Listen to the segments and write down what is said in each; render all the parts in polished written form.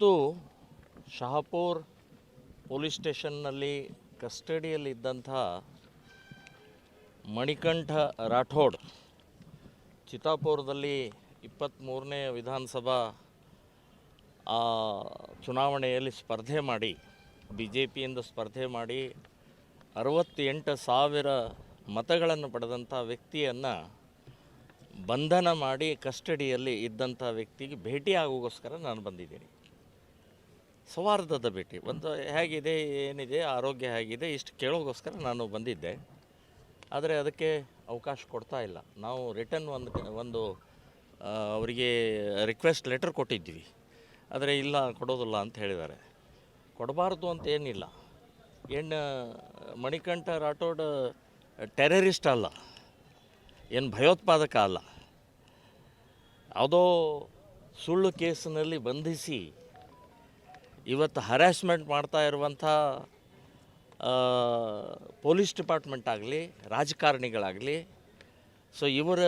ಇವತ್ತು ಶಹಾಪುರ್ ಪೊಲೀಸ್ ಸ್ಟೇಷನ್ನಲ್ಲಿ ಕಸ್ಟಡಿಯಲ್ಲಿದ್ದಂಥ ಮಣಿಕಂಠ ರಾಠೋಡ್ ಚಿತ್ತಾಪುರದಲ್ಲಿ 23ನೇ ವಿಧಾನಸಭಾ ಚುನಾವಣೆಯಲ್ಲಿ ಸ್ಪರ್ಧೆ ಮಾಡಿ BJPಯಿಂದ ಸ್ಪರ್ಧೆ ಮಾಡಿ 68,000 ಮತಗಳನ್ನು ಪಡೆದಂಥ ವ್ಯಕ್ತಿಯನ್ನು ಬಂಧನ ಮಾಡಿ ಕಸ್ಟಡಿಯಲ್ಲಿ ಇದ್ದಂಥ ವ್ಯಕ್ತಿಗೆ ಭೇಟಿಯಾಗೋಗೋಸ್ಕರ ನಾನು ಬಂದಿದ್ದೀನಿ. ಸೌಹಾರ್ದದ ಭೇಟಿ, ಒಂದು ಹೇಗಿದೆ, ಏನಿದೆ, ಆರೋಗ್ಯ ಹೇಗಿದೆ, ಇಷ್ಟು ಕೇಳೋಗೋಸ್ಕರ ನಾನು ಬಂದಿದ್ದೆ. ಆದರೆ ಅದಕ್ಕೆ ಅವಕಾಶ ಕೊಡ್ತಾ ಇಲ್ಲ. ನಾವು ರಿಟರ್ನ್ ಒಂದು ಅವರಿಗೆ ರಿಕ್ವೆಸ್ಟ್ ಲೆಟರ್ ಕೊಟ್ಟಿದ್ವಿ, ಆದರೆ ಇಲ್ಲ ಕೊಡೋದಿಲ್ಲ ಅಂತ ಹೇಳಿದ್ದಾರೆ. ಕೊಡಬಾರ್ದು ಅಂತ ಏನಿಲ್ಲ. ಮಣಿಕಂಠ ರಾಠೋಡ್ ಟೆರರಿಸ್ಟ್ ಅಲ್ಲ, ಏನು ಭಯೋತ್ಪಾದಕ ಅಲ್ಲ. ಯಾವುದೋ ಸುಳ್ಳು ಕೇಸಿನಲ್ಲಿ ಬಂಧಿಸಿ ಇವತ್ತು ಹರಾಸ್ಮೆಂಟ್ ಮಾಡ್ತಾ ಇರುವಂಥ ಪೊಲೀಸ್ ಡಿಪಾರ್ಟ್ಮೆಂಟ್ ಆಗಲಿ, ರಾಜಕಾರಣಿಗಳಾಗಲಿ, ಸೊ ಇವರ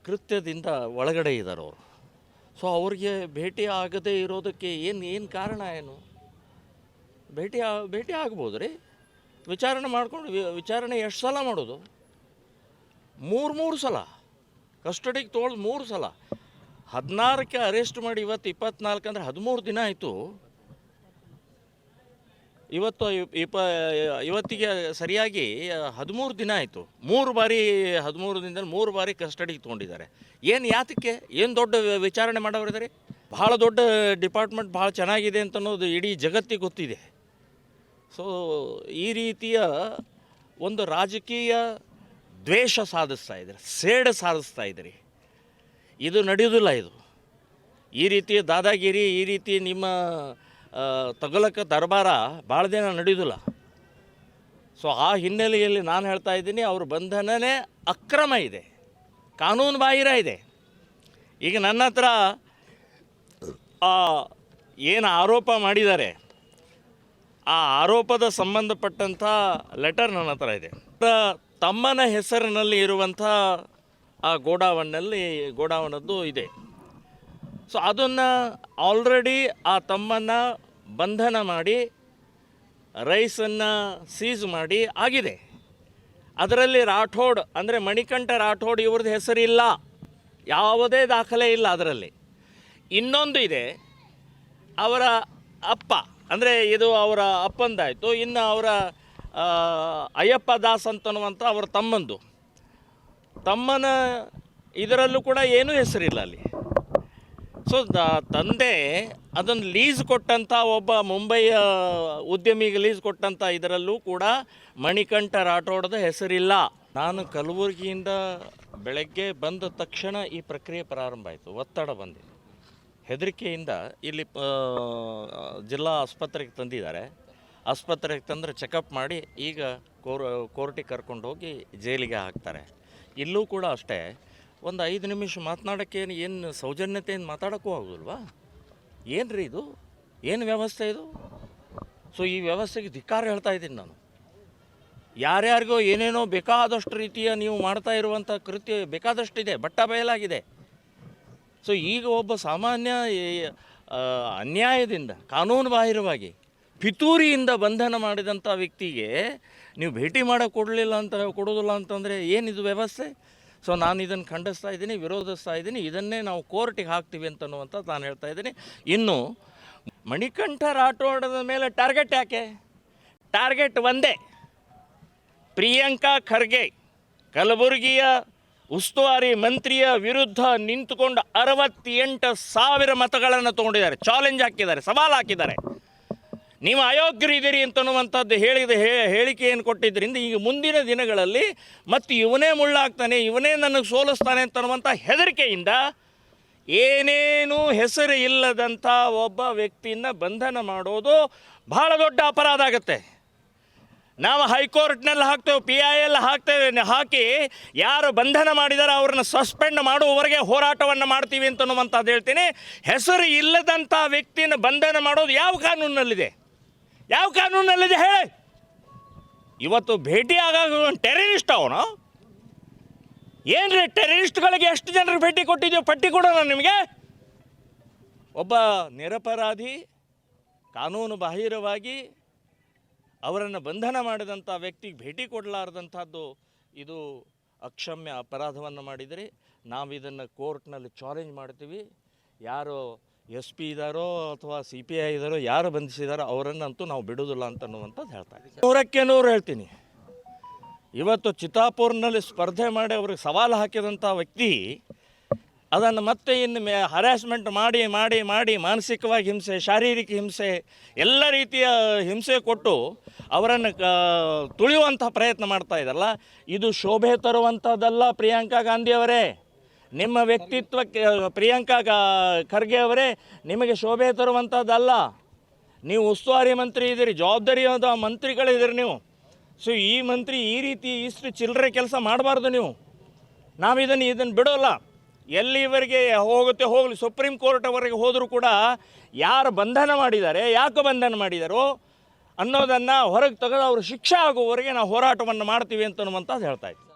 ಕೃತ್ಯದಿಂದ ಒಳಗಡೆ ಇದ್ದಾರೆ ಅವರು. ಸೊ ಅವ್ರಿಗೆ ಭೇಟಿ ಆಗದೇ ಇರೋದಕ್ಕೆ ಏನು ಕಾರಣ ಏನು? ಭೇಟಿ ಆಗ್ಬೋದು ರೀ. ವಿಚಾರಣೆ ಮಾಡ್ಕೊಂಡು ವಿಚಾರಣೆ ಎಷ್ಟು ಸಲ ಮಾಡೋದು? ಮೂರು ಸಲ ಕಸ್ಟಡಿಗೆ ತೊಗೊಳ್ದು 3 ಸಲ. 16ಕ್ಕೆ ಅರೆಸ್ಟ್ ಮಾಡಿ ಇವತ್ತು 24 ಅಂದರೆ 13 ದಿನ ಆಯಿತು. ಇವತ್ತಿಗೆ ಸರಿಯಾಗಿ 13 ದಿನ ಆಯಿತು. 3 ಬಾರಿ 13 ದಿನದಲ್ಲಿ 3 ಬಾರಿ ಕಸ್ಟಡಿಗೆ ತೊಗೊಂಡಿದ್ದಾರೆ. ಏನು ಯಾತಕ್ಕೆ? ಏನು ದೊಡ್ಡ ವಿಚಾರಣೆ ಮಾಡೋರಿದ್ದಾರೆ? ಭಾಳ ದೊಡ್ಡ ಡಿಪಾರ್ಟ್ಮೆಂಟ್, ಭಾಳ ಚೆನ್ನಾಗಿದೆ ಅಂತ ಅನ್ನೋದು ಇಡೀ ಜಗತ್ತಿಗೆ ಗೊತ್ತಿದೆ. ಸೊ ಈ ರೀತಿಯ ಒಂದು ರಾಜಕೀಯ ದ್ವೇಷ ಸಾಧಿಸ್ತಾ ಇದ್ದಾರೆ, ಸೇಡು ಸಾಧಿಸ್ತಾ ಇದ್ದೀರಿ. ಇದು ನಡೆಯೋದಿಲ್ಲ. ಇದು ಈ ರೀತಿ ದಾದಾಗಿರಿ, ಈ ರೀತಿ ನಿಮ್ಮ ತಗಲಕ ದರ್ಬಾರ ಭಾಳ ದಿನ ನಡೆಯೋದಿಲ್ಲ. ಸೊ ಆ ಹಿನ್ನೆಲೆಯಲ್ಲಿ ನಾನು ಹೇಳ್ತಾ ಇದ್ದೀನಿ, ಅವ್ರ ಬಂಧನನೇ ಅಕ್ರಮ ಇದೆ, ಕಾನೂನು ಬಾಹಿರ ಇದೆ. ಈಗ ನನ್ನ ಹತ್ರ ಏನು ಆರೋಪ ಮಾಡಿದ್ದಾರೆ, ಆ ಆರೋಪದ ಸಂಬಂಧಪಟ್ಟಂಥ ಲೆಟರ್ ನನ್ನ ಹತ್ರ ಇದೆ. ತಮ್ಮನ ಹೆಸರಿನಲ್ಲಿ ಇರುವಂಥ ಆ ಗೋಡಾವನದ್ದು ಇದೆ. ಸೊ ಅದನ್ನು ಆಲ್ರೆಡಿ ಆ ತಮ್ಮನ್ನು ಬಂಧನ ಮಾಡಿ ರೈಸನ್ನು ಸೀಸ್ ಮಾಡಿ ಆಗಿದೆ. ಅದರಲ್ಲಿ ರಾಠೋಡ್ ಅಂದರೆ ಮಣಿಕಂಠ ರಾಠೋಡ್ ಇವ್ರದ್ದು ಹೆಸರಿಲ್ಲ, ಯಾವುದೇ ದಾಖಲೆ ಇಲ್ಲ ಅದರಲ್ಲಿ. ಇನ್ನೊಂದು ಇದೆ, ಅವರ ಅಪ್ಪ ಅಂದರೆ ಇದು ಅವರ ಅಪ್ಪಂದಾಯಿತು. ಇನ್ನು ಅವರ ಅಯ್ಯಪ್ಪ ದಾಸ್ ಅಂತನ್ನುವಂಥ ಅವರ ತಮ್ಮನ ಇದರಲ್ಲೂ ಕೂಡ ಏನೂ ಹೆಸರಿಲ್ಲ ಅಲ್ಲಿ. ಸೊ ತಂದೆ ಅದನ್ನು ಲೀಸ್ ಕೊಟ್ಟಂಥ ಒಬ್ಬ ಮುಂಬೈಯ ಉದ್ಯಮಿಗೆ ಲೀಸ್ ಕೊಟ್ಟಂಥ ಇದರಲ್ಲೂ ಕೂಡ ಮಣಿಕಂಠ ರಾಠೋಡದ ಹೆಸರಿಲ್ಲ. ನಾನು ಕಲಬುರಗಿಯಿಂದ ಬೆಳಗ್ಗೆ ಬಂದ ತಕ್ಷಣ ಈ ಪ್ರಕ್ರಿಯೆ ಪ್ರಾರಂಭ ಆಯಿತು. ಒತ್ತಡ ಬಂದಿದೆ, ಹೆದರಿಕೆಯಿಂದ ಇಲ್ಲಿ ಜಿಲ್ಲಾ ಆಸ್ಪತ್ರೆಗೆ ತಂದಿದ್ದಾರೆ. ಆಸ್ಪತ್ರೆಗೆ ತಂದರೆ ಚೆಕಪ್ ಮಾಡಿ ಈಗ ಕೋರ್ಟಿಗೆ ಕರ್ಕೊಂಡು ಹೋಗಿ ಜೈಲಿಗೆ ಹಾಕ್ತಾರೆ. ಇಲ್ಲೂ ಕೂಡ ಅಷ್ಟೇ, ಒಂದು 5 ನಿಮಿಷ ಮಾತನಾಡೋಕ್ಕೆ ಏನು ಸೌಜನ್ಯತೆಯಿಂದ ಮಾತಾಡೋಕ್ಕೂ ಆಗೋದಿಲ್ವಾ? ಏನು ರೀ ಇದು? ಏನು ವ್ಯವಸ್ಥೆ ಇದು? ಸೊ ಈ ವ್ಯವಸ್ಥೆಗೆ ಧಿಕ್ಕಾರ ಹೇಳ್ತಾ ಇದ್ದೀನಿ ನಾನು. ಯಾರ್ಯಾರಿಗೋ ಏನೇನೋ ಬೇಕಾದಷ್ಟು ರೀತಿಯ ನೀವು ಮಾಡ್ತಾ ಇರುವಂಥ ಕೃತ್ಯ ಬೇಕಾದಷ್ಟಿದೆ, ಬಟ್ಟ ಬಯಲಾಗಿದೆ. ಸೊ ಈಗ ಒಬ್ಬ ಸಾಮಾನ್ಯ ಅನ್ಯಾಯದಿಂದ ಕಾನೂನು ಬಾಹಿರವಾಗಿ ಪಿತೂರಿಯಿಂದ ಬಂಧನ ಮಾಡಿದಂಥ ವ್ಯಕ್ತಿಗೆ ನೀವು ಭೇಟಿ ಕೊಡೋದಿಲ್ಲ ಅಂತಂದರೆ ಏನಿದು ವ್ಯವಸ್ಥೆ? ಸೊ ನಾನು ಇದನ್ನು ಖಂಡಿಸ್ತಾ ಇದ್ದೀನಿ, ವಿರೋಧಿಸ್ತಾ ಇದ್ದೀನಿ. ಇದನ್ನೇ ನಾವು ಕೋರ್ಟಿಗೆ ಹಾಕ್ತೀವಿ ಅಂತನ್ನುವಂಥದ್ದು ನಾನು ಹೇಳ್ತಾ ಇದ್ದೀನಿ. ಇನ್ನು ಮಣಿಕಂಠ ರಾಠೋಡದ ಮೇಲೆ ಟಾರ್ಗೆಟ್ ಯಾಕೆ? ಟಾರ್ಗೆಟ್ ಒಂದೇ, ಪ್ರಿಯಾಂಕಾ ಖರ್ಗೆ ಕಲಬುರಗಿಯ ಉಸ್ತುವಾರಿ ಮಂತ್ರಿಯ ವಿರುದ್ಧ ನಿಂತುಕೊಂಡು 68,000 ಮತಗಳನ್ನು ತೊಗೊಂಡಿದ್ದಾರೆ. ಚಾಲೆಂಜ್ ಹಾಕಿದ್ದಾರೆ, ಸವಾಲು ಹಾಕಿದ್ದಾರೆ. ನೀವು ಅಯೋಗ್ಯರಿದ್ದೀರಿ ಅಂತನ್ನುವಂಥದ್ದು ಹೇಳಿಕೆಯನ್ನು ಕೊಟ್ಟಿದ್ದರಿಂದ ಈಗ ಮುಂದಿನ ದಿನಗಳಲ್ಲಿ ಮತ್ತು ಇವನೇ ಮುಳ್ಳಾಗ್ತಾನೆ, ಇವನೇ ನನಗೆ ಸೋಲಿಸ್ತಾನೆ ಅಂತನ್ನುವಂಥ ಹೆದರಿಕೆಯಿಂದ ಏನೇನೂ ಹೆಸರು ಇಲ್ಲದಂಥ ಒಬ್ಬ ವ್ಯಕ್ತಿಯನ್ನು ಬಂಧನ ಮಾಡೋದು ಭಾಳ ದೊಡ್ಡ ಅಪರಾಧ ಆಗುತ್ತೆ. ನಾವು ಹೈಕೋರ್ಟ್ನಲ್ಲಿ ಹಾಕ್ತೇವೆ, PIL ಹಾಕ್ತೇವೆ, ಹಾಕಿ ಯಾರು ಬಂಧನ ಮಾಡಿದಾರೋ ಅವ್ರನ್ನ ಸಸ್ಪೆಂಡ್ ಮಾಡುವವರೆಗೆ ಹೋರಾಟವನ್ನು ಮಾಡ್ತೀವಿ ಅಂತನ್ನುವಂಥದ್ದು ಹೇಳ್ತೀನಿ. ಹೆಸರು ಇಲ್ಲದಂಥ ವ್ಯಕ್ತಿನ ಬಂಧನ ಮಾಡೋದು ಯಾವ ಕಾನೂನಿನಲ್ಲಿದೆ? ಹೇಳಿ? ಇವತ್ತು ಭೇಟಿ ಟೆರರಿಸ್ಟ್ ಅವನು. ಏನು ರೀ, ಟೆರರಿಸ್ಟ್ಗಳಿಗೆ ಎಷ್ಟು ಜನರಿಗೆ ಭೇಟಿ ಕೊಟ್ಟಿದ್ದೀವಿ? ಪಟ್ಟಿ ಕೊಡೋಣ ನಿಮಗೆ. ಒಬ್ಬ ನಿರಪರಾಧಿ ಕಾನೂನು ಬಾಹಿರವಾಗಿ ಅವರನ್ನು ಬಂಧನ ಮಾಡಿದಂಥ ವ್ಯಕ್ತಿಗೆ ಭೇಟಿ ಕೊಡಲಾರ್ದಂಥದ್ದು ಇದು ಅಕ್ಷಮ್ಯ ಅಪರಾಧವನ್ನು ಮಾಡಿದರೆ ನಾವು ಇದನ್ನು ಕೋರ್ಟ್ನಲ್ಲಿ ಚಾಲೆಂಜ್ ಮಾಡ್ತೀವಿ. ಯಾರು ಎಸ್ ಪಿ ಇದ್ದಾರೋ ಅಥವಾ CPI ಇದ್ದಾರೋ ಯಾರು ಬಂಧಿಸಿದಾರೋ ಅವರನ್ನಂತೂ ನಾವು ಬಿಡೋದಿಲ್ಲ ಅಂತನ್ನುವಂಥದ್ದು ಹೇಳ್ತಾ ಇದ್ದೀವಿ. 100ಕ್ಕೆ 100 ಹೇಳ್ತೀನಿ. ಇವತ್ತು ಚಿತ್ತಾಪುರ್ನಲ್ಲಿ ಸ್ಪರ್ಧೆ ಮಾಡಿ ಅವ್ರಿಗೆ ಸವಾಲು ಹಾಕಿದಂಥ ವ್ಯಕ್ತಿ ಅದನ್ನು ಮತ್ತೆ ಇನ್ನು ಹರಾಸ್ಮೆಂಟ್ ಮಾಡಿ ಮಾಡಿ ಮಾಡಿ ಮಾನಸಿಕವಾಗಿ ಹಿಂಸೆ, ಶಾರೀರಿಕ ಹಿಂಸೆ, ಎಲ್ಲ ರೀತಿಯ ಹಿಂಸೆ ಕೊಟ್ಟು ಅವರನ್ನು ತುಳಿಯುವಂಥ ಪ್ರಯತ್ನ ಮಾಡ್ತಾ ಇದ್ದಾರಲ್ಲ, ಇದು ಶೋಭೆ ತರುವಂಥದ್ದಲ್ಲ. ಪ್ರಿಯಾಂಕಾ ಗಾಂಧಿ ಅವರೇ, ನಿಮ್ಮ ವ್ಯಕ್ತಿತ್ವಕ್ಕೆ ಪ್ರಿಯಾಂಕಾ ಖರ್ಗೆ ಅವರೇ, ನಿಮಗೆ ಶೋಭೆ ತರುವಂಥದ್ದಲ್ಲ. ನೀವು ಉಸ್ತುವಾರಿ ಮಂತ್ರಿ ಇದ್ದೀರಿ, ಜವಾಬ್ದಾರಿಯಾದ ಮಂತ್ರಿಗಳಿದ್ದೀರಿ ನೀವು. ಸೊ ಈ ಮಂತ್ರಿ ಈ ರೀತಿ ಇಷ್ಟು ಚಿಲ್ಲರೆ ಕೆಲಸ ಮಾಡಬಾರ್ದು ನೀವು. ನಾವು ಇದನ್ನು ಬಿಡೋಲ್ಲ. ಎಲ್ಲಿವರೆಗೆ ಹೋಗುತ್ತೆ ಹೋಗಲಿ, ಸುಪ್ರೀಂ ಕೋರ್ಟ್ವರೆಗೆ ಹೋದರೂ ಕೂಡ ಯಾರು ಬಂಧನ ಮಾಡಿದ್ದಾರೆ, ಯಾಕೆ ಬಂಧನ ಮಾಡಿದಾರೋ ಅನ್ನೋದನ್ನು ಹೊರಗೆ ತೆಗೆದು ಅವರು ಶಿಕ್ಷೆ ಆಗುವವರೆಗೆ ನಾವು ಹೋರಾಟವನ್ನು ಮಾಡ್ತೀವಿ ಅಂತನ್ನುವಂಥದ್ದು ಹೇಳ್ತಾ ಇದ್ದೀವಿ.